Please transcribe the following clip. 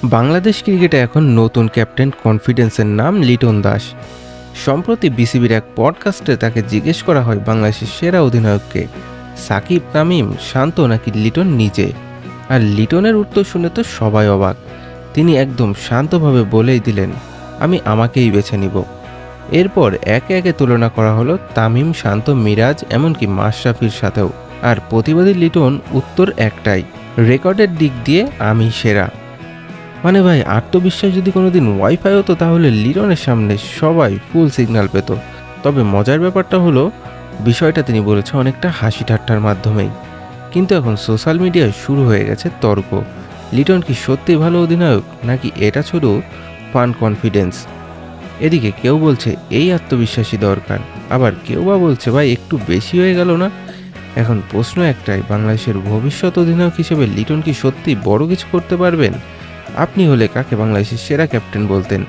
বাংলাদেশ ক্রিকেটে এখন নতুন ক্যাপ্টেন কনফিডেন্সের নাম লিটন দাস। সম্প্রতি বিসিবির এক পডকাস্টে তাকে জিজ্ঞেস করা হয় বাংলাদেশের সেরা অধিনায়ককে, সাকিব, তামিম, শান্ত নাকি লিটন নিজে। আর লিটনের উত্তর শুনে তো সবাই অবাক। তিনি একদম শান্তভাবে বলেই দিলেন, আমি আমাকেই বেছে নিব। এরপর একে একে তুলনা করা হলো তামিম, শান্ত, মিরাজ এমনকি মাশরাফির সাথেও। আর প্রতিবাদী লিটন উত্তর একটাই, রেকর্ডের দিক দিয়ে আমি সেরা। মানে ভাই, আত্মবিশ্বাস যদি কোনোদিন ওয়াইফাই হতো তাহলে লিটনের সামনে সবাই ফুল সিগন্যাল পেত। তবে মজার ব্যাপারটা হলো, বিষয়টা তিনি বলেছে অনেকটা হাসি ঠাট্টার মাধ্যমেই। কিন্তু এখন সোশ্যাল মিডিয়ায় শুরু হয়ে গেছে তর্ক। লিটন কি সত্যি ভালো অধিনায়ক, নাকি এটা শুধু ফান কনফিডেন্স? এদিকে কেউ বলছে এই আত্মবিশ্বাসী দরকার, আবার কেউ বা বলছে ভাই একটু বেশি হয়ে গেল না। এখন প্রশ্ন একটাই, বাংলাদেশের ভবিষ্যৎ অধিনায়ক হিসেবে লিটন কি সত্যি বড় কিছু করতে পারবেন? আপনি হলে কাকে বাংলাদেশের সেরা ক্যাপ্টেন বলতেন?